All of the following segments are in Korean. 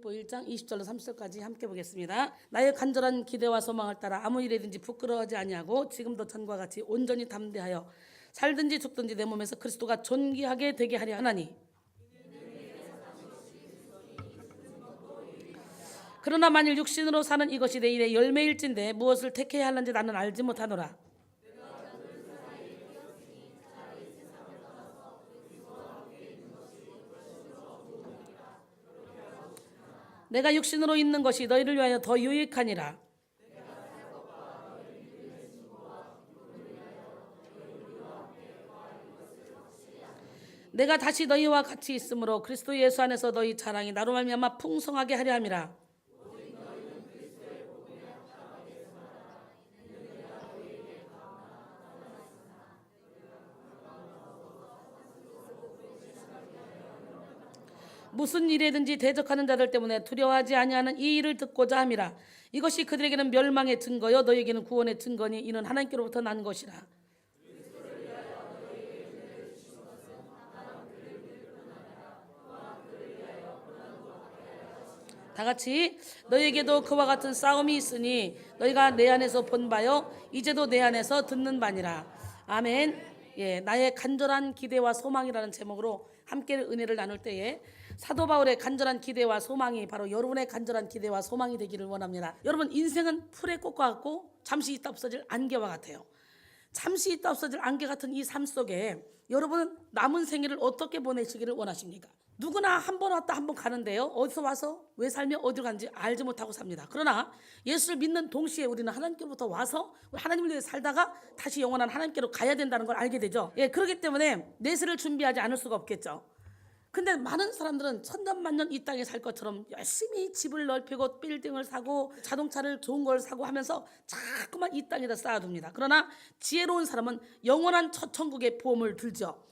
빌립보 1장 20절로 30절까지 함께 보겠습니다. 나의 간절한 기대와 소망을 따라 아무 일이든지 부끄러워하지 아니하고 지금도 전과 같이 온전히 담대하여 살든지 죽든지 내 몸에서 그리스도가 존귀하게 되게 하려 하나니, 그러나 만일 육신으로 사는 이것이 내 일의 열매일진데 무엇을 택해야 하는지 나는 알지 못하노라. 내가 육신으로 있는 것이 너희를 위하여 더 유익하니라. 내가 다시 너희와 같이 있으므로 그리스도 예수 안에서 너희 자랑이 나로 말미암아 풍성하게 하려 함이라. 무슨 일에든지 대적하는 자들 때문에 두려워하지 아니하는 이 일을 듣고자 함이라. 이것이 그들에게는 멸망의 증거요 너희에게는 구원의 증거니 이는 하나님께로부터 난 것이라. 다 같이 너희에게도 그와 같은 싸움이 있으니 너희가 내 안에서 본 바요 이제도 내 안에서 듣는 바니라. 아멘. 예, 나의 간절한 기대와 소망이라는 제목으로 함께 은혜를 나눌 때에 사도 바울의 간절한 기대와 소망이 바로 여러분의 간절한 기대와 소망이 되기를 원합니다. 여러분, 인생은 풀의 꽃과 같고 잠시 있다 없어질 안개와 같아요. 잠시 있다 없어질 안개 같은 이 삶 속에 여러분은 남은 생일을 어떻게 보내시기를 원하십니까? 누구나 한 번 왔다 한 번 가는데요, 어디서 와서 왜 살며 어디로 간지 알지 못하고 삽니다. 그러나 예수를 믿는 동시에 우리는 하나님께로부터 와서 하나님을 위해 살다가 다시 영원한 하나님께로 가야 된다는 걸 알게 되죠. 예, 그렇기 때문에 내세를 준비하지 않을 수가 없겠죠. 근데 많은 사람들은 천년만년 이 땅에 살 것처럼 열심히 집을 넓히고 빌딩을 사고 자동차를 좋은 걸 사고 하면서 자꾸만 이 땅에다 쌓아둡니다. 그러나 지혜로운 사람은 영원한 첫 천국의 보험을 들죠.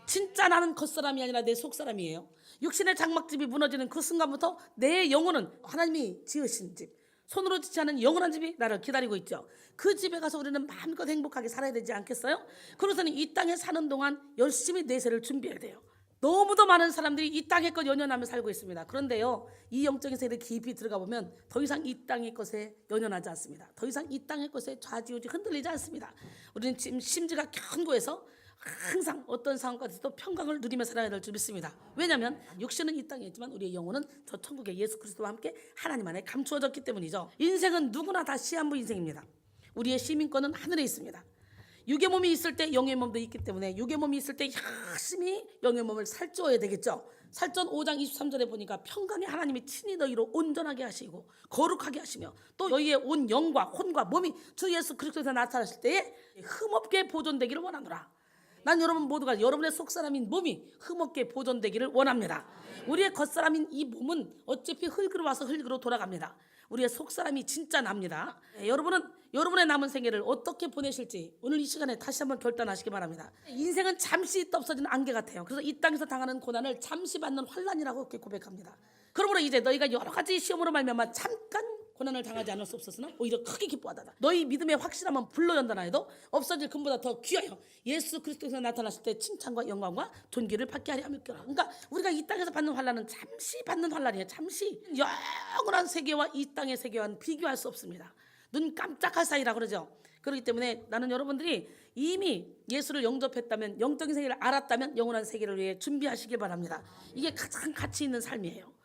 진짜 나는 겉사람이 아니라 내 속사람이에요. 육신의 장막집이 무너지는 그 순간부터 내 영혼은 하나님이 지으신 집, 손으로 짓지 않은 영원한 집이 나를 기다리고 있죠. 그 집에 가서 우리는 마음껏 행복하게 살아야 되지 않겠어요? 그래서는 이 땅에 사는 동안 열심히 내세를 준비해야 돼요. 너무도 많은 사람들이 이 땅의 것 연연하며 살고 있습니다. 그런데요, 이 영적인 세계에 깊이 들어가 보면 더 이상 이 땅의 것에 연연하지 않습니다. 더 이상 이 땅의 것에 좌지우지 흔들리지 않습니다. 우리는 지금 심지가 견고해서 항상 어떤 상황까지도 평강을 누리며 살아야 될 줄 믿습니다. 왜냐하면 육신은 이 땅에 있지만 우리의 영혼은 저 천국의 예수 그리스도와 함께 하나님 안에 감추어졌기 때문이죠. 인생은 누구나 다 시한부 인생입니다. 우리의 시민권은 하늘에 있습니다. 육의 몸이 있을 때 영의 몸도 있기 때문에 육의 몸이 있을 때 열심히 영의 몸을 살쪄야 되겠죠. 살전 5장 23절에 보니까 평강의 하나님이 친히 너희로 온전하게 하시고 거룩하게 하시며 또 너희의 온 영과 혼과 몸이 주 예수 그리스도에서 나타나실 때에 흠없게 보존되기를 원하노라. 난 여러분 모두가 여러분의 속사람인 몸이 흠없게 보존되기를 원합니다. 우리의 겉사람인 이 몸은 어차피 흙으로 와서 흙으로 돌아갑니다. 우리의 속사람이 진짜 납니다. 여러분은 여러분의 남은 생애를 어떻게 보내실지 오늘 이 시간에 다시 한번 결단하시기 바랍니다. 인생은 잠시 있다 없어지는 안개 같아요. 그래서 이 땅에서 당하는 고난을 잠시 받는 환난이라고 그렇게 고백합니다. 그러므로 이제 너희가 여러 가지 시험으로 말미암아 잠깐 고난을 당하지 않을 수 없었으나 오히려 크게 기뻐하다. 너희 믿음의 확실함은 불러연다나 해도 없어질 금보다 더 귀하여 예수 그리스도에서 나타났을 때 칭찬과 영광과 존귀를 받게 하려 함이라. 그러니까 우리가 이 땅에서 받는 환난은 잠시 받는 환난이에요. 잠시. 영원한 세계와 이 땅의 세계와는 비교할 수 없습니다. 눈 깜짝할 사이라 그러죠. 그렇기 때문에 나는 여러분들이 이미 예수를 영접했다면, 영적인 세계를 알았다면 영원한 세계를 위해 준비하시길 바랍니다. 이게 가장 가치 있는 삶이에요.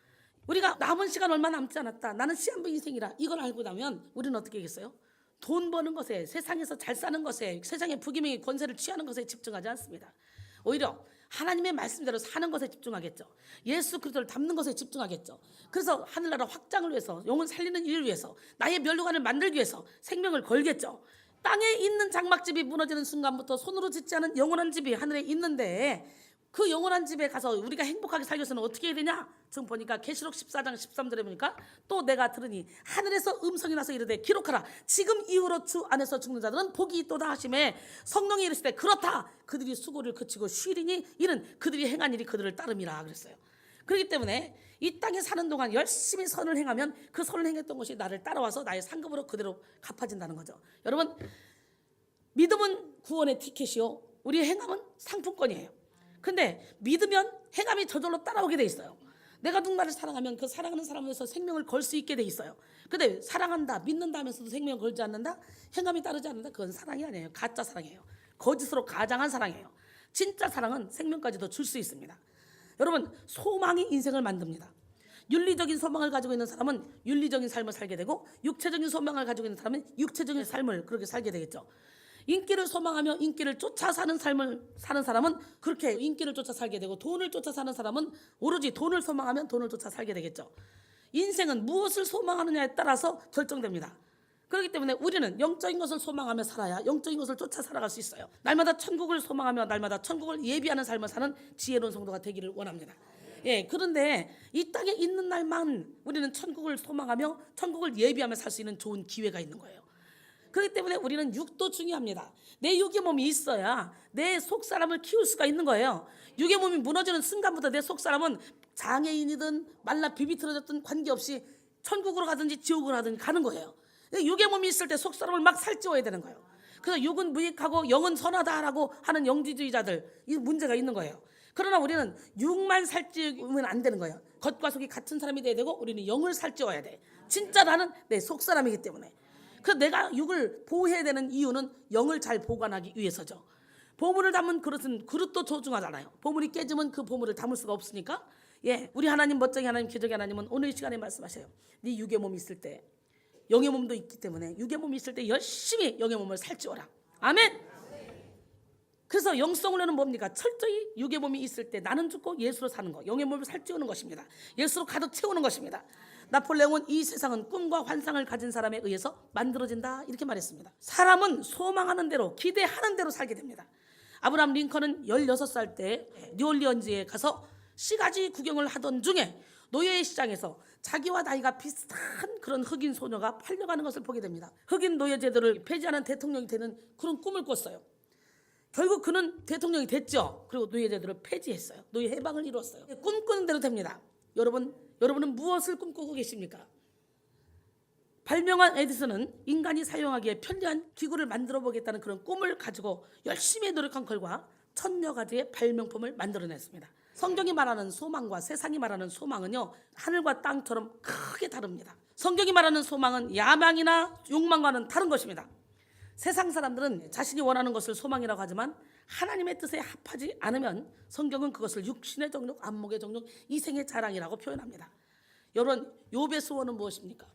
우리가 남은 시간 얼마 남지 않았다, 나는 시한부 인생이라, 이걸 알고 나면 우리는 어떻게 하겠어요? 돈 버는 것에, 세상에서 잘 사는 것에, 세상의 부귀명예 권세를 취하는 것에 집중하지 않습니다. 오히려 하나님의 말씀대로 사는 것에 집중하겠죠. 예수 그리스도를 닮는 것에 집중하겠죠. 그래서 하늘나라 확장을 위해서, 영혼 살리는 일을 위해서, 나의 면류관을 만들기 위해서 생명을 걸겠죠. 땅에 있는 장막집이 무너지는 순간부터 손으로 짓지 않은 영원한 집이 하늘에 있는데, 그 영원한 집에 가서 우리가 행복하게 살기 위해서는 어떻게 해야 되냐? 지금 보니까 계시록 14장 13절에 보니까 또 내가 들으니 하늘에서 음성이 나서 이르되 기록하라. 지금 이후로 주 안에서 죽는 자들은 복이 있도다 하시매 성령이 이르시되 그렇다. 그들이 수고를 그치고 쉬리니 이는 그들이 행한 일이 그들을 따름이라 그랬어요. 그렇기 때문에 이 땅에 사는 동안 열심히 선을 행하면 그 선을 행했던 것이 나를 따라와서 나의 상급으로 그대로 갚아진다는 거죠. 여러분, 믿음은 구원의 티켓이요, 우리의 행함은 상품권이에요. 근데 믿으면 행함이 저절로 따라오게 돼 있어요. 내가 누군가를 사랑하면 그 사랑하는 사람에서 생명을 걸 수 있게 돼 있어요. 근데 사랑한다, 믿는다 하면서도 생명을 걸지 않는다, 행함이 따르지 않는다, 그건 사랑이 아니에요. 가짜 사랑이에요. 거짓으로 가장한 사랑이에요. 진짜 사랑은 생명까지도 줄 수 있습니다. 여러분, 소망이 인생을 만듭니다. 윤리적인 소망을 가지고 있는 사람은 윤리적인 삶을 살게 되고, 육체적인 소망을 가지고 있는 사람은 육체적인 삶을 그렇게 살게 되겠죠. 인기를 소망하며 인기를 쫓아 사는 삶을 사는 사람은 그렇게 인기를 쫓아 살게 되고, 돈을 쫓아 사는 사람은 오로지 돈을 소망하면 돈을 쫓아 살게 되겠죠. 인생은 무엇을 소망하느냐에 따라서 결정됩니다. 그렇기 때문에 우리는 영적인 것을 소망하며 살아야 영적인 것을 쫓아 살아갈 수 있어요. 날마다 천국을 소망하며 날마다 천국을 예비하는 삶을 사는 지혜로운 성도가 되기를 원합니다. 그런데 이 땅에 있는 날만 우리는 천국을 소망하며 천국을 예비하며 살 수 있는 좋은 기회가 있는 거예요. 그렇기 때문에 우리는 육도 중요합니다. 내 육의 몸이 있어야 내 속사람을 키울 수가 있는 거예요. 육의 몸이 무너지는 순간부터 내 속사람은 장애인이든 말라 비비틀어졌든 관계없이 천국으로 가든지 지옥으로 가든지 가는 거예요. 육의 몸이 있을 때 속사람을 막 살찌워야 되는 거예요. 그래서 육은 무익하고 영은 선하다라고 하는 영지주의자들, 이 문제가 있는 거예요. 그러나 우리는 육만 살찌우면 안 되는 거예요. 겉과 속이 같은 사람이 돼야 되고, 우리는 영을 살찌워야 돼. 진짜 나는 내 속사람이기 때문에. 그래서 내가 육을 보호해야 되는 이유는 영을 잘 보관하기 위해서죠. 보물을 담은 그릇도 소중하잖아요. 보물이 깨지면 그 보물을 담을 수가 없으니까. 우리 하나님, 멋쟁이 하나님, 기적의 하나님은 오늘 이 시간에 말씀하셔요. 네 육의 몸이 있을 때, 영의 몸도 있기 때문에 육의 몸이 있을 때 열심히 영의 몸을 살찌워라. 아멘. 그래서 영성으로는 뭡니까? 철저히 육의 몸이 있을 때 나는 죽고 예수로 사는 것, 영의 몸을 살찌우는 것입니다. 예수로 가득 채우는 것입니다. 나폴레옹은 이 세상은 꿈과 환상을 가진 사람에 의해서 만들어진다, 이렇게 말했습니다. 사람은 소망하는 대로, 기대하는 대로 살게 됩니다. 아브라함 링컨은 16살 때 뉴올리언즈에 가서 시가지 구경을 하던 중에 노예의 시장에서 자기와 나이가 비슷한 그런 흑인 소녀가 팔려가는 것을 보게 됩니다. 흑인 노예 제도를 폐지하는 대통령이 되는 그런 꿈을 꿨어요. 결국 그는 대통령이 됐죠. 그리고 노예 제도를 폐지했어요. 노예 해방을 이루었어요. 꿈꾸는 대로 됩니다. 여러분은 무엇을 꿈꾸고 계십니까? 발명한 에디슨은 인간이 사용하기에 편리한 기구를 만들어 보겠다는 그런 꿈을 가지고 열심히 노력한 결과 1000여 가지의 발명품을 만들어냈습니다. 성경이 말하는 소망과 세상이 말하는 소망은요, 하늘과 땅처럼 크게 다릅니다. 성경이 말하는 소망은 야망이나 욕망과는 다른 것입니다. 세상 사람들은 자신이 원하는 것을 소망이라고 하지만 하나님의 뜻에 합하지 않으면 성경은 그것을 육신의 정욕, 안목의 정욕, 이생의 자랑이라고 표현합니다. 여러분, 욥의 소원은 무엇입니까?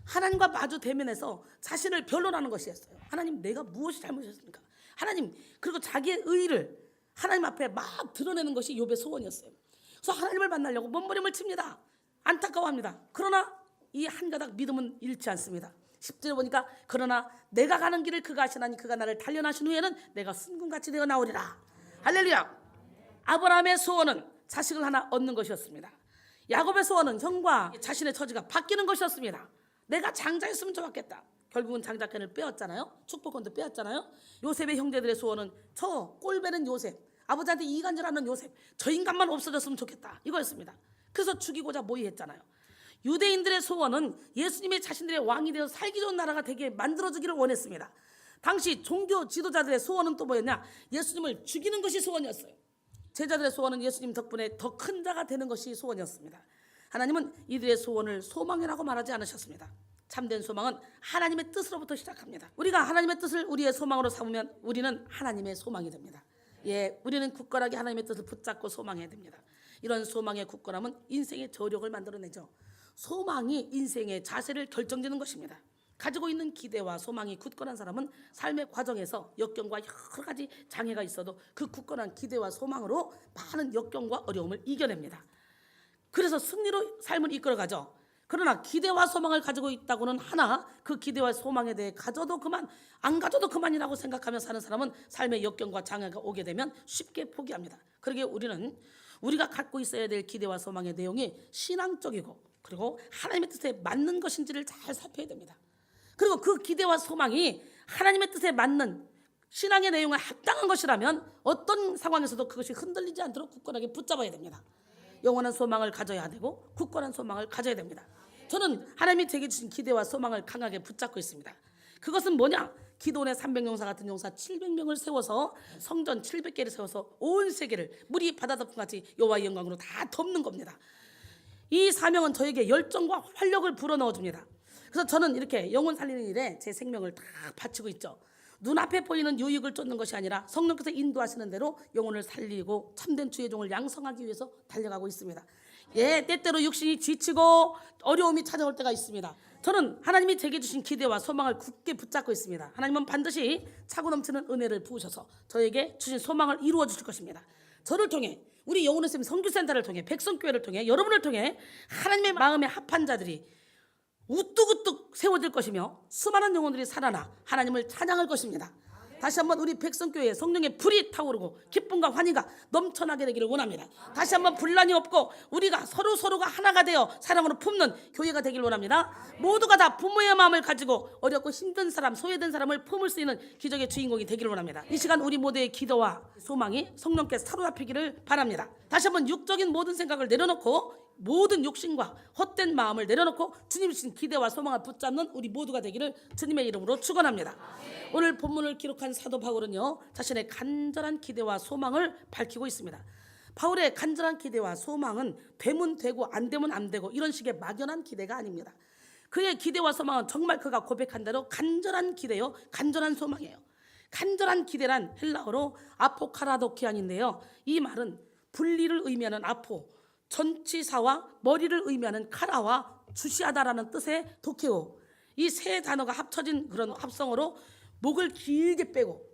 하나님과 마주 대면해서 자신을 변론하는 것이었어요. 하나님, 내가 무엇이 잘못했습니까? 하나님, 그리고 자기의 의의를 하나님 앞에 막 드러내는 것이 욥의 소원이었어요. 그래서 하나님을 만나려고 몸부림을 칩니다. 안타까워합니다. 그러나 이 한 가닥 믿음은 잃지 않습니다. 10절에 보니까 그러나 내가 가는 길을 그가 아시나니 그가 나를 단련하신 후에는 내가 순금같이 되어 나오리라. 할렐루야. 아브라함의 소원은 자식을 하나 얻는 것이었습니다. 야곱의 소원은 형과 자신의 처지가 바뀌는 것이었습니다. 내가 장자였으면 좋았겠다. 결국은 장자권을 빼앗잖아요. 축복권도 빼앗잖아요. 요셉의 형제들의 소원은 저 꼴배는 요셉, 아버지한테 이간질하는 요셉, 저 인간만 없어졌으면 좋겠다, 이거였습니다. 그래서 죽이고자 모의했잖아요. 유대인들의 소원은 예수님의 자신들의 왕이 되어 살기 좋은 나라가 되게 만들어주기를 원했습니다. 당시 종교 지도자들의 소원은 또 뭐였냐? 예수님을 죽이는 것이 소원이었어요. 제자들의 소원은 예수님 덕분에 더 큰 자가 되는 것이 소원이었습니다. 하나님은 이들의 소원을 소망이라고 말하지 않으셨습니다. 참된 소망은 하나님의 뜻으로부터 시작합니다. 우리가 하나님의 뜻을 우리의 소망으로 삼으면 우리는 하나님의 소망이 됩니다. 우리는 굳건하게 하나님의 뜻을 붙잡고 소망해야 됩니다. 이런 소망의 굳건함은 인생의 저력을 만들어내죠. 소망이 인생의 자세를 결정짓는 것입니다. 가지고 있는 기대와 소망이 굳건한 사람은 삶의 과정에서 역경과 여러 가지 장애가 있어도 그 굳건한 기대와 소망으로 많은 역경과 어려움을 이겨냅니다. 그래서 승리로 삶을 이끌어가죠. 그러나 기대와 소망을 가지고 있다고는 하나 그 기대와 소망에 대해 가져도 그만, 안 가져도 그만이라고 생각하며 사는 사람은 삶의 역경과 장애가 오게 되면 쉽게 포기합니다. 그러기에 우리가 갖고 있어야 될 기대와 소망의 내용이 신앙적이고 그리고 하나님의 뜻에 맞는 것인지를 잘 살펴야 됩니다. 그리고 그 기대와 소망이 하나님의 뜻에 맞는 신앙의 내용에 합당한 것이라면 어떤 상황에서도 그것이 흔들리지 않도록 굳건하게 붙잡아야 됩니다. 영원한 소망을 가져야 되고 굳건한 소망을 가져야 됩니다. 저는 하나님이 제게 주신 기대와 소망을 강하게 붙잡고 있습니다. 그것은 뭐냐? 기도원의 300용사 같은 용사 700명을 세워서 성전 700개를 세워서 온 세계를 물이 바다 덮음같이 여호와의 영광으로 다 덮는 겁니다. 이 사명은 저에게 열정과 활력을 불어넣어 줍니다. 그래서 저는 이렇게 영혼 살리는 일에 제 생명을 다 바치고 있죠. 눈앞에 보이는 유익을 쫓는 것이 아니라 성령께서 인도하시는 대로 영혼을 살리고 참된 주의 종을 양성하기 위해서 달려가고 있습니다. 때때로 육신이 지치고 어려움이 찾아올 때가 있습니다. 저는 하나님이 제게 주신 기대와 소망을 굳게 붙잡고 있습니다. 하나님은 반드시 차고 넘치는 은혜를 부으셔서 저에게 주신 소망을 이루어 주실 것입니다. 저를 통해, 우리 영혼의 샘 선교센터를 통해, 백성교회를 통해, 여러분을 통해 하나님의 마음에 합한 자들이 우뚝우뚝 세워질 것이며 수많은 영혼들이 살아나 하나님을 찬양할 것입니다. 다시 한번 우리 백성교회에 성령의 불이 타오르고 기쁨과 환희가 넘쳐나게 되기를 원합니다. 다시 한번 분란이 없고 우리가 서로가 하나가 되어 사랑으로 품는 교회가 되기를 원합니다. 모두가 다 부모의 마음을 가지고 어렵고 힘든 사람, 소외된 사람을 품을 수 있는 기적의 주인공이 되기를 원합니다. 이 시간 우리 모두의 기도와 소망이 성령께 사로잡히기를 바랍니다. 다시 한번 육적인 모든 생각을 내려놓고 모든 욕심과 헛된 마음을 내려놓고 주님 주신 기대와 소망을 붙잡는 우리 모두가 되기를 주님의 이름으로 축원합니다. 오늘 본문을 기록한 사도 바울은요, 자신의 간절한 기대와 소망을 밝히고 있습니다. 바울의 간절한 기대와 소망은 되면 되고 안 되면 안 되고 이런 식의 막연한 기대가 아닙니다. 그의 기대와 소망은 정말 그가 고백한 대로 간절한 기대요, 간절한 소망이에요. 간절한 기대란 헬라어로 아포카라도키안인데요, 이 말은 분리를 의미하는 아포, 전치사와 머리를 의미하는 카라와 주시하다라는 뜻의 도케오, 이 세 단어가 합쳐진 그런 합성어로 목을 길게 빼고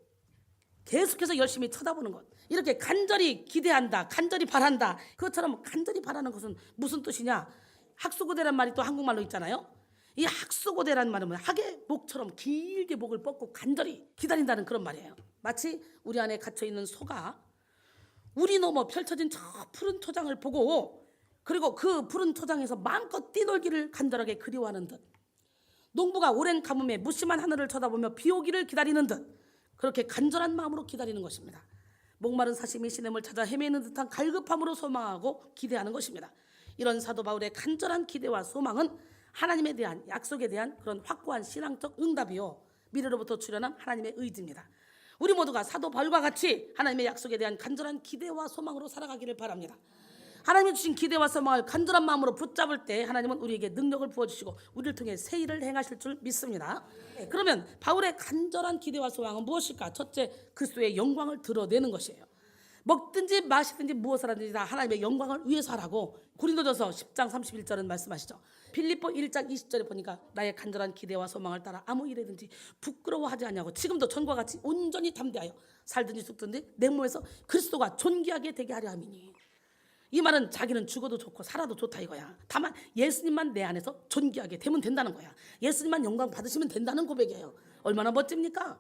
계속해서 열심히 쳐다보는 것, 이렇게 간절히 기대한다, 간절히 바란다. 그것처럼 간절히 바라는 것은 무슨 뜻이냐? 학수고대란 말이 또 한국말로 있잖아요. 이 학수고대란 말은 학의 목처럼 길게 목을 뻗고 간절히 기다린다는 그런 말이에요. 마치 우리 안에 갇혀있는 소가 우리 넘어 펼쳐진 저 푸른 초장을 보고, 그리고 그 푸른 초장에서 마음껏 뛰놀기를 간절하게 그리워하는 듯, 농부가 오랜 가뭄에 무심한 하늘을 쳐다보며 비 오기를 기다리는 듯 그렇게 간절한 마음으로 기다리는 것입니다. 목마른 사슴이 시냇을 찾아 헤매는 듯한 갈급함으로 소망하고 기대하는 것입니다. 이런 사도 바울의 간절한 기대와 소망은 하나님에 대한 약속에 대한 그런 확고한 신앙적 응답이요, 미래로부터 출현한 하나님의 의지입니다. 우리 모두가 사도 바울과 같이 하나님의 약속에 대한 간절한 기대와 소망으로 살아가기를 바랍니다. 하나님이 주신 기대와 소망을 간절한 마음으로 붙잡을 때 하나님은 우리에게 능력을 부어주시고 우리를 통해 새 일을 행하실 줄 믿습니다. 그러면 바울의 간절한 기대와 소망은 무엇일까? 첫째, 그리스도의 영광을 드러내는 것이에요. 먹든지 마시든지 무엇을 하든지 다 하나님의 영광을 위해서 하라고 고린도전서 10장 31절은 말씀하시죠. 필립보 1장 20절에 보니까 나의 간절한 기대와 소망을 따라 아무 일이든지 부끄러워하지 않냐고, 지금도 전과 같이 온전히 담대하여 살든지 죽든지 내 몸에서 그리스도가 존귀하게 되게 하려 함이니. 이 말은 자기는 죽어도 좋고 살아도 좋다 이거야. 다만 예수님만 내 안에서 존귀하게 되면 된다는 거야. 예수님만 영광 받으시면 된다는 고백이에요. 얼마나 멋집니까?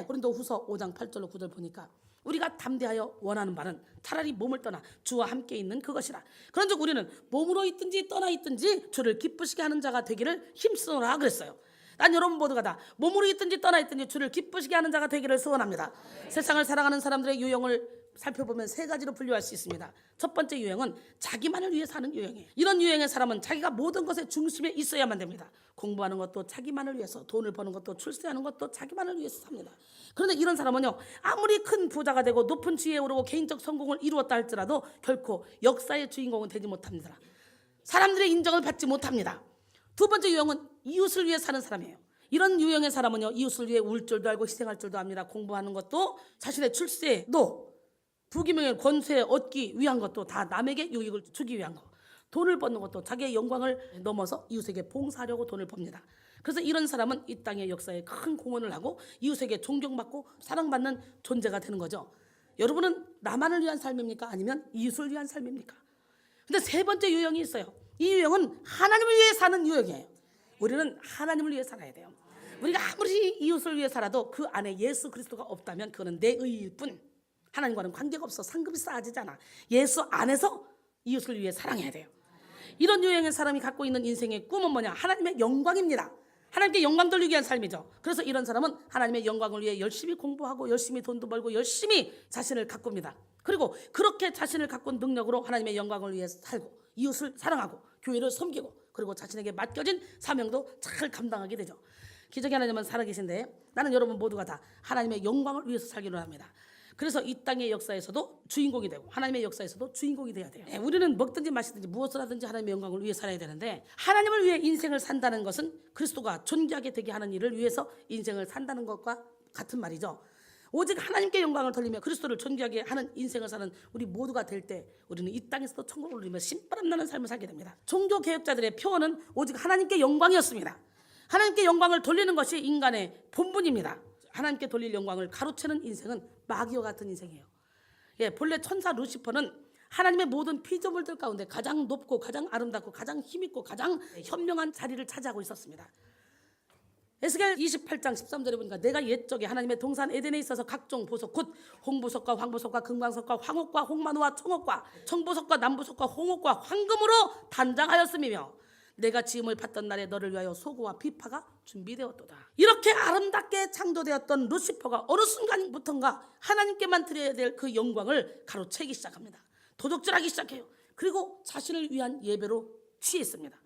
고린도후서 5장 8절로 9절 보니까 우리가 담대하여 원하는 바는 차라리 몸을 떠나 주와 함께 있는 그것이라. 그런즉 우리는 몸으로 있든지 떠나 있든지 주를 기쁘시게 하는 자가 되기를 힘쓰노라 그랬어요. 난 여러분 모두가 다 몸으로 있든지 떠나 있든지 주를 기쁘시게 하는 자가 되기를 소원합니다. 세상을 살아가는 사람들의 유형을 살펴보면 세 가지로 분류할 수 있습니다. 첫 번째 유형은 자기만을 위해 사는 유형이에요. 이런 유형의 사람은 자기가 모든 것의 중심에 있어야만 됩니다. 공부하는 것도 자기만을 위해서, 돈을 버는 것도, 출세하는 것도 자기만을 위해서 삽니다. 그런데 이런 사람은요, 아무리 큰 부자가 되고 높은 지위에 오르고 개인적 성공을 이루었다 할지라도 결코 역사의 주인공은 되지 못합니다. 사람들의 인정을 받지 못합니다. 두 번째 유형은 이웃을 위해 사는 사람이에요. 이런 유형의 사람은요, 이웃을 위해 울 줄도 알고 희생할 줄도 압니다. 공부하는 것도, 자신의 출세도, 부귀명예 권세 얻기 위한 것도 다 남에게 유익을 주기 위한 거, 돈을 버는 것도 자기의 영광을 넘어서 이웃에게 봉사하려고 돈을 법니다. 그래서 이런 사람은 이 땅의 역사에 큰 공헌을 하고 이웃에게 존경받고 사랑받는 존재가 되는 거죠. 여러분은 나만을 위한 삶입니까? 아니면 이웃을 위한 삶입니까? 근데 세 번째 유형이 있어요. 이 유형은 하나님을 위해 사는 유형이에요. 우리는 하나님을 위해 살아야 돼요. 우리가 아무리 이웃을 위해 살아도 그 안에 예수 그리스도가 없다면 그거는 내 의일 뿐, 하나님과는 관계가 없어. 상급이 쌓아지잖아. 예수 안에서 이웃을 위해 사랑해야 돼요. 이런 유형의 사람이 갖고 있는 인생의 꿈은 뭐냐? 하나님의 영광입니다. 하나님께 영광 돌리기 위한 삶이죠. 그래서 이런 사람은 하나님의 영광을 위해 열심히 공부하고 열심히 돈도 벌고 열심히 자신을 가꿉니다. 그리고 그렇게 자신을 가꾼 능력으로 하나님의 영광을 위해 살고 이웃을 사랑하고 교회를 섬기고 그리고 자신에게 맡겨진 사명도 잘 감당하게 되죠. 기적의 하나님은 살아계신데 나는 여러분 모두가 다 하나님의 영광을 위해서 살기로 합니다. 그래서 이 땅의 역사에서도 주인공이 되고 하나님의 역사에서도 주인공이 돼야 돼요. 우리는 먹든지 마시든지 무엇을 하든지 하나님의 영광을 위해 살아야 되는데, 하나님을 위해 인생을 산다는 것은 그리스도가 존귀하게 되게 하는 일을 위해서 인생을 산다는 것과 같은 말이죠. 오직 하나님께 영광을 돌리며 그리스도를 존귀하게 하는 인생을 사는 우리 모두가 될 때 우리는 이 땅에서도 천국을 누리며 신바람 나는 삶을 살게 됩니다. 종교개혁자들의 표어는 오직 하나님께 영광이었습니다. 하나님께 영광을 돌리는 것이 인간의 본분입니다. 하나님께 돌릴 영광을 가로채는 인생은 마귀와 같은 인생이에요. 본래 천사 루시퍼는 하나님의 모든 피조물들 가운데 가장 높고 가장 아름답고 가장 힘있고 가장 현명한 자리를 차지하고 있었습니다. 에스겔 28장 13절에 보니까 내가 옛적에 하나님의 동산 에덴에 있어서 각종 보석 곧 홍보석과 황보석과 금광석과 황옥과 홍마누와 청옥과 청보석과 남보석과 홍옥과 황금으로 단장하였음이며 내가 지음을 받던 날에 너를 위하여 소고와 비파가 준비되었도다. 이렇게 아름답게 창조되었던 루시퍼가 어느 순간부터인가 하나님께만 드려야 될 그 영광을 가로채기 시작합니다. 도적질하기 시작해요. 그리고 자신을 위한 예배로 취했습니다.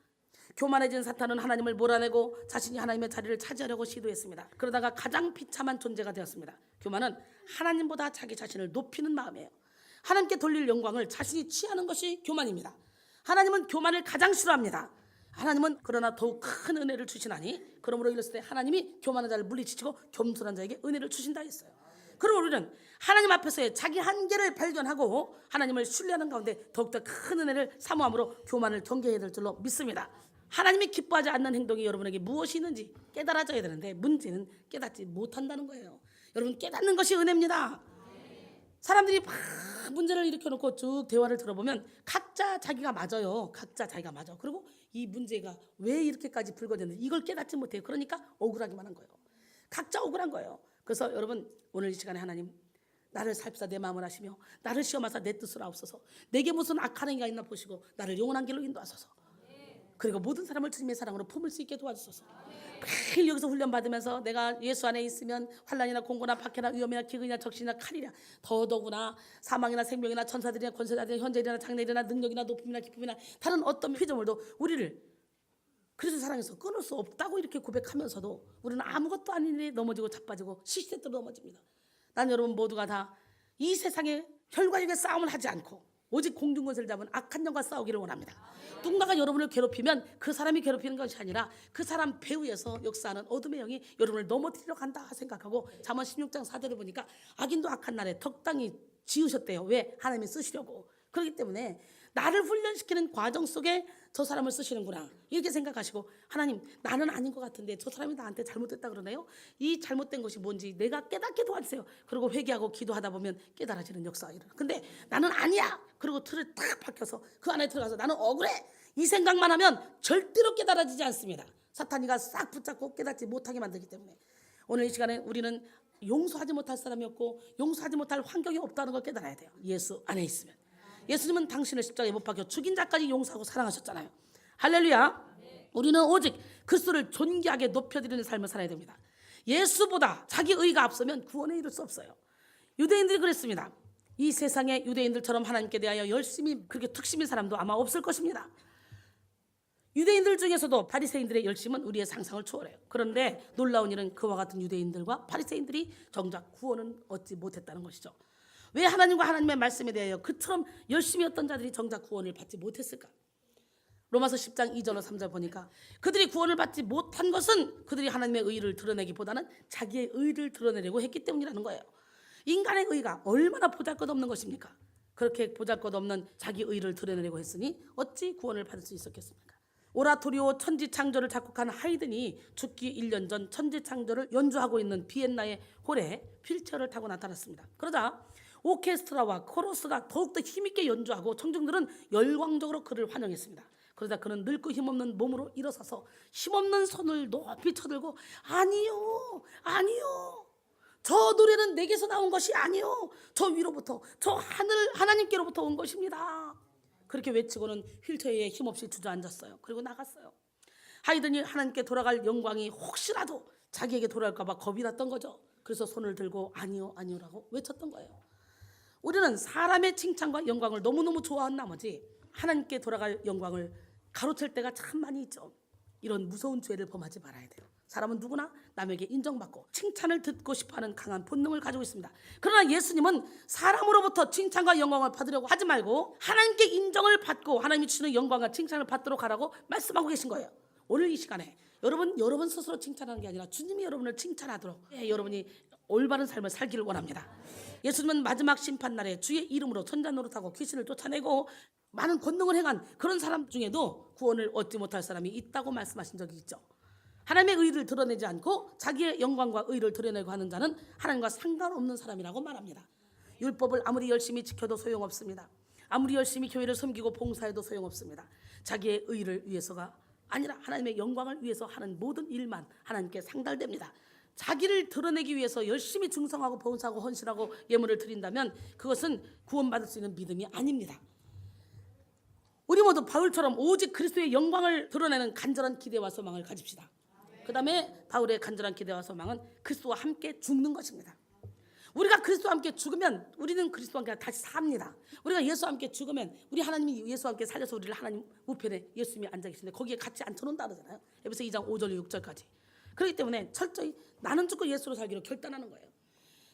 교만해진 사탄은 하나님을 몰아내고 자신이 하나님의 자리를 차지하려고 시도했습니다. 그러다가 가장 비참한 존재가 되었습니다. 교만은 하나님보다 자기 자신을 높이는 마음이에요. 하나님께 돌릴 영광을 자신이 취하는 것이 교만입니다. 하나님은 교만을 가장 싫어합니다. 하나님은 그러나 더욱 큰 은혜를 주시나니 그러므로 이랬을 때 하나님이 교만한 자를 물리치시고 겸손한 자에게 은혜를 주신다 했어요. 그럼 우리는 하나님 앞에서의 자기 한계를 발견하고 하나님을 신뢰하는 가운데 더욱더 큰 은혜를 사모함으로 교만을 경계해야 될 줄로 믿습니다. 하나님이 기뻐하지 않는 행동이 여러분에게 무엇이 있는지 깨달아져야 되는데 문제는 깨닫지 못한다는 거예요. 여러분, 깨닫는 것이 은혜입니다. 사람들이 막 문제를 일으켜놓고 쭉 대화를 들어보면 각자 자기가 맞아요. 각자 자기가 맞아. 그리고 이 문제가 왜 이렇게까지 불거졌는지 이걸 깨닫지 못해요. 그러니까 억울하기만 한 거예요. 각자 억울한 거예요. 그래서 여러분, 오늘 이 시간에 하나님, 나를 살피사 내 마음을 아시며 나를 시험하사 내 뜻을 아옵소서. 내게 무슨 악한 행위가 있나 보시고 나를 영원한 길로 인도하소서. 그리고 모든 사람을 주님의 사랑으로 품을 수 있게 도와주소서. 매일 여기서 훈련받으면서 내가 예수 안에 있으면 환난이나 공고나 박해나 위험이나 기근이나 적신이나 칼이나 더더구나 사망이나 생명이나 천사들이나 권세자들이나 현재일이나 장래일이나 능력이나 높음이나 기쁨이나 다른 어떤 피조물도 우리를 그래서 사랑해서 끊을 수 없다고 이렇게 고백하면서도 우리는 아무것도 아닌 일에 넘어지고 자빠지고 시시때때로 넘어집니다. 난 여러분 모두가 다 이 세상에 혈과 육의 싸움을 하지 않고 오직 공중권세를 잡은 악한 영과 싸우기를 원합니다. 누군가가 여러분을 괴롭히면 그 사람이 괴롭히는 것이 아니라 그 사람 배후에서 역사하는 어둠의 영이 여러분을 넘어뜨리려 간다 생각하고 잠언 16장 4절에 보니까 악인도 악한 날에 적당히 지으셨대요. 왜? 하나님이 쓰시려고. 그렇기 때문에 나를 훈련시키는 과정 속에 저 사람을 쓰시는구나 이렇게 생각하시고, 하나님, 나는 아닌 것 같은데 저 사람이 나한테 잘못됐다 그러네요. 이 잘못된 것이 뭔지 내가 깨닫게 도와주세요. 그리고 회개하고 기도하다 보면 깨달아지는 역사가 일어나. 근데 나는 아니야. 그리고 틀을 딱 박혀서 그 안에 들어가서 나는 억울해. 이 생각만 하면 절대로 깨달아지지 않습니다. 사탄이가 싹 붙잡고 깨닫지 못하게 만들기 때문에 오늘 이 시간에 우리는 용서하지 못할 사람이 없고 용서하지 못할 환경이 없다는 걸 깨달아야 돼요. 예수 안에 있으면. 예수님은 당신을 십자가에 못 박혀 죽인 자까지 용서하고 사랑하셨잖아요. 할렐루야. 우리는 오직 그리스도를 존귀하게 높여드리는 삶을 살아야 됩니다. 예수보다 자기 의가 앞서면 구원에 이를 수 없어요. 유대인들이 그랬습니다. 이 세상에 유대인들처럼 하나님께 대하여 열심히 그렇게 특심인 사람도 아마 없을 것입니다. 유대인들 중에서도 바리새인들의 열심은 우리의 상상을 초월해요. 그런데 놀라운 일은 그와 같은 유대인들과 바리새인들이 정작 구원은 얻지 못했다는 것이죠. 왜 하나님과 하나님의 말씀에 대하여 그처럼 열심히 했던 자들이 정작 구원을 받지 못했을까? 로마서 10장 2절로 3절 보니까 그들이 구원을 받지 못한 것은 그들이 하나님의 의를 드러내기보다는 자기의 의를 드러내려고 했기 때문이라는 거예요. 인간의 의가 얼마나 보잘것없는 것입니까? 그렇게 보잘것없는 자기 의를 드러내려고 했으니 어찌 구원을 받을 수 있었겠습니까? 오라토리오 천지창조를 작곡한 하이든이 죽기 1년 전 천지창조를 연주하고 있는 비엔나의 홀에 휠체어를 타고 나타났습니다. 그러자 오케스트라와 코러스가 더욱더 힘있게 연주하고 청중들은 열광적으로 그를 환영했습니다. 그러자 그는 늙고 힘없는 몸으로 일어서서 힘없는 손을 높이 쳐들고 아니요, 아니요, 저 노래는 내게서 나온 것이 아니요, 저 위로부터, 저 하나님께로부터 온 것입니다. 그렇게 외치고는 휠체어에 힘없이 주저앉았어요. 그리고 나갔어요. 하이든이 하나님께 돌아갈 영광이 혹시라도 자기에게 돌아올까 봐 겁이 났던 거죠. 그래서 손을 들고 아니요, 아니요라고 외쳤던 거예요. 우리는 사람의 칭찬과 영광을 너무너무 좋아한 나머지 하나님께 돌아갈 영광을 가로챌 때가 참 많이 있죠. 이런 무서운 죄를 범하지 말아야 돼요. 사람은 누구나 남에게 인정받고 칭찬을 듣고 싶어하는 강한 본능을 가지고 있습니다. 그러나 예수님은 사람으로부터 칭찬과 영광을 받으려고 하지 말고 하나님께 인정을 받고 하나님이 주시는 영광과 칭찬을 받도록 하라고 말씀하고 계신 거예요. 오늘 이 시간에 여러분 스스로 칭찬하는 게 아니라 주님이 여러분을 칭찬하도록 여러분이 올바른 삶을 살기를 원합니다. 예수님은 마지막 심판날에 주의 이름으로 천자 노릇하고 귀신을 쫓아내고 많은 권능을 행한 그런 사람 중에도 구원을 얻지 못할 사람이 있다고 말씀하신 적이 있죠. 하나님의 의를 드러내지 않고 자기의 영광과 의를 드러내고 하는 자는 하나님과 상관없는 사람이라고 말합니다. 율법을 아무리 열심히 지켜도 소용없습니다. 아무리 열심히 교회를 섬기고 봉사해도 소용없습니다. 자기의 의를 위해서가 아니라 하나님의 영광을 위해서 하는 모든 일만 하나님께 상달됩니다. 자기를 드러내기 위해서 열심히 충성하고 봉사하고 헌신하고 예물을 드린다면 그것은 구원받을 수 있는 믿음이 아닙니다. 우리 모두 바울처럼 오직 그리스도의 영광을 드러내는 간절한 기대와 소망을 가집시다. 그 다음에 바울의 간절한 기대와 소망은 그리스도와 함께 죽는 것입니다. 우리가 그리스도와 함께 죽으면 우리는 그리스도와 함께 다시 삽니다. 우리가 예수와 함께 죽으면 우리 하나님이 예수와 함께 살려서 우리를 하나님 우편에 예수님이 앉아 계시는데 거기에 같이 앉혀놓는다 그러잖아요. 에베소 2장 5절 6절까지. 그렇기 때문에 철저히 나는 죽고 예수로 살기로 결단하는 거예요.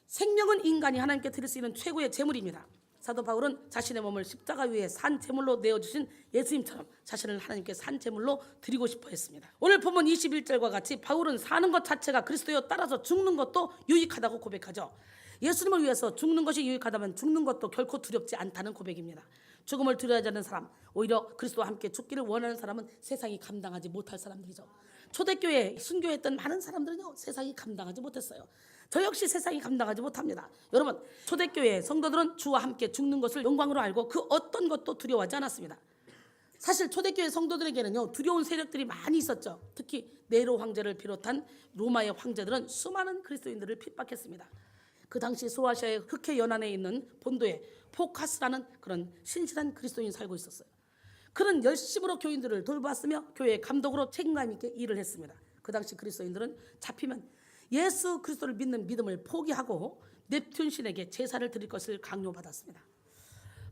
생명은 인간이 하나님께 드릴 수 있는 최고의 제물입니다. 사도 바울은 자신의 몸을 십자가 위에 산 제물로 내어주신 예수님처럼 자신을 하나님께 산 제물로 드리고 싶어 했습니다. 오늘 본문 21절과 같이 바울은 사는 것 자체가 그리스도여 따라서 죽는 것도 유익하다고 고백하죠. 예수님을 위해서 죽는 것이 유익하다면 죽는 것도 결코 두렵지 않다는 고백입니다. 죽음을 두려워하지 않는 사람, 오히려 그리스도와 함께 죽기를 원하는 사람은 세상이 감당하지 못할 사람들이죠. 초대교회에 순교했던 많은 사람들은요 세상이 감당하지 못했어요. 저 역시 세상이 감당하지 못합니다. 여러분, 초대교회 성도들은 주와 함께 죽는 것을 영광으로 알고 그 어떤 것도 두려워하지 않았습니다. 사실 초대교회 성도들에게는요 두려운 세력들이 많이 있었죠. 특히 네로 황제를 비롯한 로마의 황제들은 수많은 그리스도인들을 핍박했습니다. 그 당시 소아시아의 흑해 연안에 있는 본도에 포카스라는 그런 신실한 그리스도인이 살고 있었어요. 그는 열심으로 교인들을 돌봤으며 교회의 감독으로 책임감 있게 일을 했습니다. 그 당시 그리스도인들은 잡히면 예수 그리스도를 믿는 믿음을 포기하고 넵튠 신에게 제사를 드릴 것을 강요받았습니다.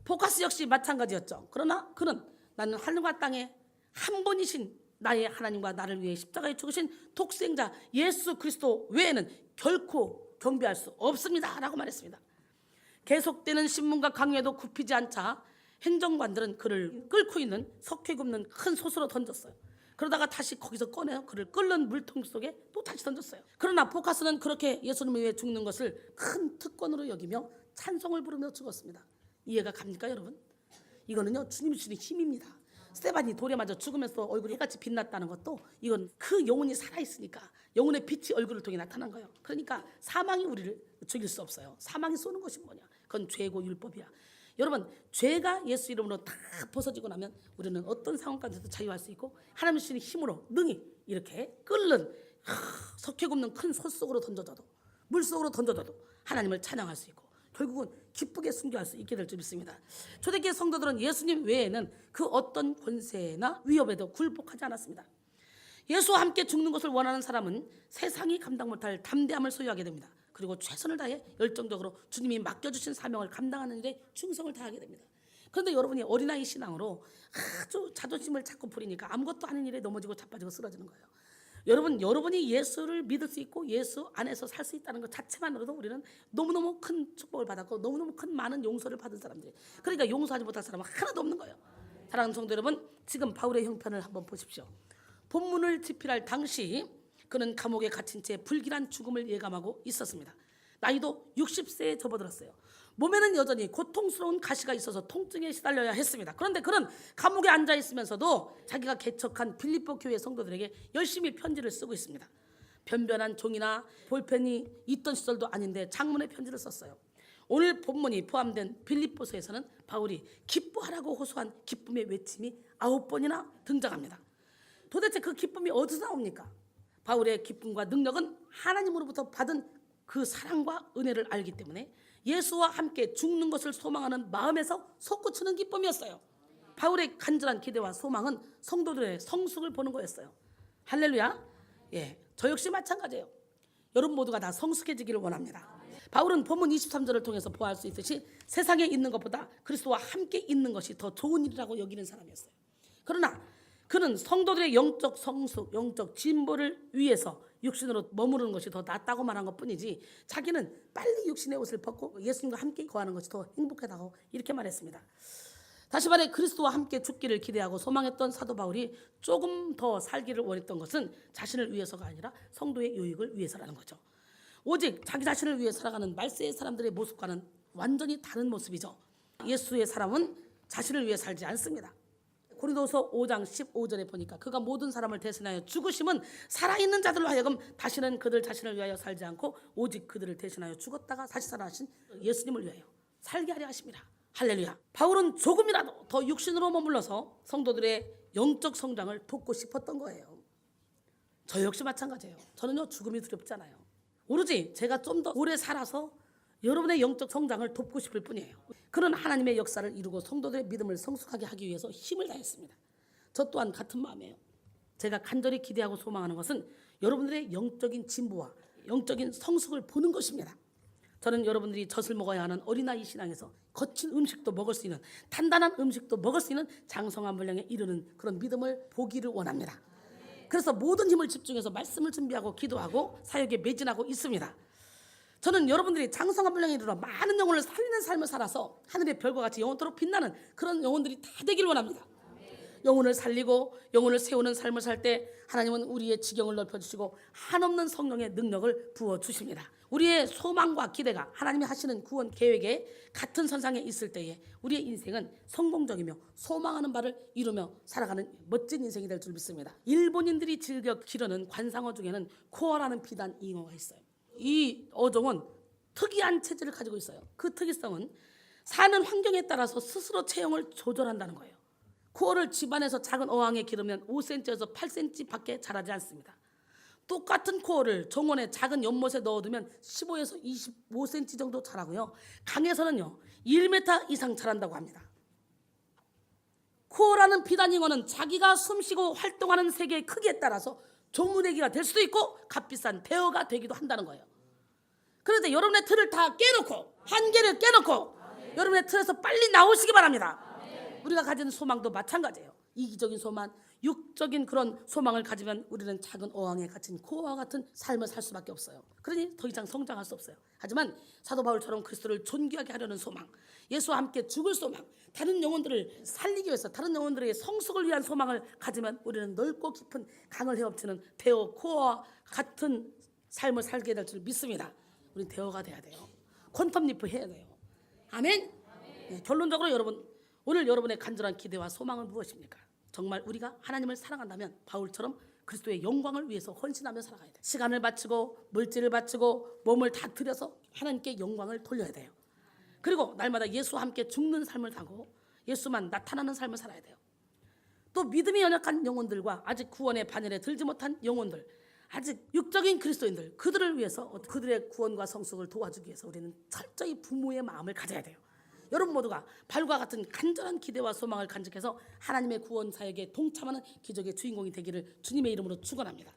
포카스 역시 마찬가지였죠. 그러나 그는 나는 하늘과 땅에 한 분이신 나의 하나님과 나를 위해 십자가에 죽으신 독생자 예수 그리스도 외에는 결코 경배할 수 없습니다 라고 말했습니다. 계속되는 신문과 강요에도 굽히지 않자 행정관들은 그를 끓고 있는 석회 굽는 큰 솥으로 던졌어요. 그러다가 다시 거기서 꺼내서 그를 끓는 물통 속에 또 다시 던졌어요. 그러나 포카스는 그렇게 예수님을 위해 죽는 것을 큰 특권으로 여기며 찬송을 부르며 죽었습니다. 이해가 갑니까 여러분? 이거는요 주님이 주신 힘입니다. 스테반이 돌에 맞아 죽으면서 얼굴이 해같이 빛났다는 것도 이건 그 영혼이 살아있으니까 영혼의 빛이 얼굴을 통해 나타난 거예요. 그러니까 사망이 우리를 죽일 수 없어요. 사망이 쏘는 것이 뭐냐? 그건 죄고 율법이야. 여러분, 죄가 예수 이름으로 다 벗어지고 나면 우리는 어떤 상황까지도 자유할 수 있고 하나님 주시는 힘으로 능히 이렇게 끓는 석회 굽는 큰 솥 속으로 던져져도 물 속으로 던져져도 하나님을 찬양할 수 있고 결국은 기쁘게 순교할 수 있게 될 줄 믿습니다. 초대교회 성도들은 예수님 외에는 그 어떤 권세나 위협에도 굴복하지 않았습니다. 예수와 함께 죽는 것을 원하는 사람은 세상이 감당 못할 담대함을 소유하게 됩니다. 그리고 최선을 다해 열정적으로 주님이 맡겨주신 사명을 감당하는 일에 충성을 다하게 됩니다. 그런데 여러분이 어린아이 신앙으로 아주 자존심을 자꾸 부리니까 아무것도 아닌 일에 넘어지고 자빠지고 쓰러지는 거예요. 여러분이 예수를 믿을 수 있고 예수 안에서 살 수 있다는 것 자체만으로도 우리는 너무너무 큰 축복을 받았고 너무너무 큰 많은 용서를 받은 사람들이, 그러니까 용서하지 못할 사람은 하나도 없는 거예요. 사랑하는 성도 여러분, 지금 바울의 형편을 한번 보십시오. 본문을 집필할 당시 그는 감옥에 갇힌 채 불길한 죽음을 예감하고 있었습니다. 나이도 60세에 접어들었어요. 몸에는 여전히 고통스러운 가시가 있어서 통증에 시달려야 했습니다. 그런데 그는 감옥에 앉아 있으면서도 자기가 개척한 빌립보 교회 성도들에게 열심히 편지를 쓰고 있습니다. 변변한 종이나 볼펜이 있던 시절도 아닌데 장문의 편지를 썼어요. 오늘 본문이 포함된 빌립보서에서는 바울이 기뻐하라고 호소한 기쁨의 외침이 9번이나 등장합니다. 도대체 그 기쁨이 어디서 나옵니까? 바울의 기쁨과 능력은 하나님으로부터 받은 그 사랑과 은혜를 알기 때문에 예수와 함께 죽는 것을 소망하는 마음에서 솟구치는 기쁨이었어요. 바울의 간절한 기대와 소망은 성도들의 성숙을 보는 거였어요. 할렐루야. 저 역시 마찬가지예요. 여러분 모두가 다 성숙해지기를 원합니다. 바울은 본문 23절을 통해서 보아할 수 있듯이 세상에 있는 것보다 그리스도와 함께 있는 것이 더 좋은 일이라고 여기는 사람이었어요. 그러나 그는 성도들의 영적 성숙, 영적 진보를 위해서 육신으로 머무르는 것이 더 낫다고 말한 것뿐이지 자기는 빨리 육신의 옷을 벗고 예수님과 함께 거하는 것이 더 행복하다고 이렇게 말했습니다. 다시 말해 그리스도와 함께 죽기를 기대하고 소망했던 사도 바울이 조금 더 살기를 원했던 것은 자신을 위해서가 아니라 성도의 유익을 위해서라는 거죠. 오직 자기 자신을 위해 살아가는 말세의 사람들의 모습과는 완전히 다른 모습이죠. 예수의 사람은 자신을 위해 살지 않습니다. 고린도서 5장 15절에 보니까 그가 모든 사람을 대신하여 죽으심은 살아있는 자들로 하여금 다시는 그들 자신을 위하여 살지 않고 오직 그들을 대신하여 죽었다가 다시 살아나신 예수님을 위하여 살게 하려 하십니다. 할렐루야. 바울은 조금이라도 더 육신으로 머물러서 성도들의 영적 성장을 돕고 싶었던 거예요. 저 역시 마찬가지예요. 저는요 죽음이 두렵잖아요. 오로지 제가 좀 더 오래 살아서 여러분의 영적 성장을 돕고 싶을 뿐이에요. 그런 하나님의 역사를 이루고 성도들의 믿음을 성숙하게 하기 위해서 힘을 다했습니다. 저 또한 같은 마음이에요. 제가 간절히 기대하고 소망하는 것은 여러분들의 영적인 진보와 영적인 성숙을 보는 것입니다. 저는 여러분들이 젖을 먹어야 하는 어린아이 신앙에서 거친 음식도 먹을 수 있는, 단단한 음식도 먹을 수 있는 장성한 분량에 이르는 그런 믿음을 보기를 원합니다. 그래서 모든 힘을 집중해서 말씀을 준비하고 기도하고 사역에 매진하고 있습니다. 저는 여러분들이 장성한 분량에 이르러 많은 영혼을 살리는 삶을 살아서 하늘의 별과 같이 영원토록 빛나는 그런 영혼들이 다 되길 원합니다. 영혼을 살리고 영혼을 세우는 삶을 살 때 하나님은 우리의 지경을 넓혀주시고 한없는 성령의 능력을 부어주십니다. 우리의 소망과 기대가 하나님이 하시는 구원 계획에 같은 선상에 있을 때에 우리의 인생은 성공적이며 소망하는 바를 이루며 살아가는 멋진 인생이 될 줄 믿습니다. 일본인들이 즐겨 기르는 관상어 중에는 코어라는 비단 잉어가 있어요. 이 어종은 특이한 체질을 가지고 있어요. 그 특이성은 사는 환경에 따라서 스스로 체형을 조절한다는 거예요. 코어를 집안에서 작은 어항에 기르면 5cm에서 8cm 밖에 자라지 않습니다. 똑같은 코어를 정원의 작은 연못에 넣어두면 15에서 25cm 정도 자라고요. 강에서는요 1m 이상 자란다고 합니다. 코어라는 비단잉어는 자기가 숨쉬고 활동하는 세계의 크기에 따라서 조문애기가 될 수도 있고 값비싼 대어가 되기도 한다는 거예요. 그런데 여러분의 틀을 다 깨놓고 한계를 깨놓고 여러분의 틀에서 빨리 나오시기 바랍니다. 우리가 가지는 소망도 마찬가지예요. 이기적인 소망, 육적인 그런 소망을 가지면 우리는 작은 어항에 갇힌 코어와 같은 삶을 살 수밖에 없어요. 그러니 더 이상 성장할 수 없어요. 하지만 사도 바울처럼 그리스도를 존귀하게 하려는 소망, 예수와 함께 죽을 소망, 다른 영혼들을 살리기 위해서 다른 영혼들의 성숙을 위한 소망을 가지면 우리는 넓고 깊은 강을 헤엄치는 대어 코어와 같은 삶을 살게 될 줄 믿습니다. 우리 대어가 돼야 돼요. 퀀텀 리프 해야 돼요. 아멘. 네, 결론적으로 여러분, 오늘 여러분의 간절한 기대와 소망은 무엇입니까? 정말 우리가 하나님을 사랑한다면 바울처럼 그리스도의 영광을 위해서 헌신하며 살아가야 돼요. 시간을 바치고 물질을 바치고 몸을 다 들여서 하나님께 영광을 돌려야 돼요. 그리고 날마다 예수와 함께 죽는 삶을 사고 예수만 나타나는 삶을 살아야 돼요. 또 믿음이 연약한 영혼들과 아직 구원의 반열에 들지 못한 영혼들, 아직 육적인 그리스도인들, 그들을 위해서 그들의 구원과 성숙을 도와주기 위해서 우리는 철저히 부모의 마음을 가져야 돼요. 여러분 모두가 발과 같은 간절한 기대와 소망을 간직해서 하나님의 구원 사역에 동참하는 기적의 주인공이 되기를 주님의 이름으로 축원합니다.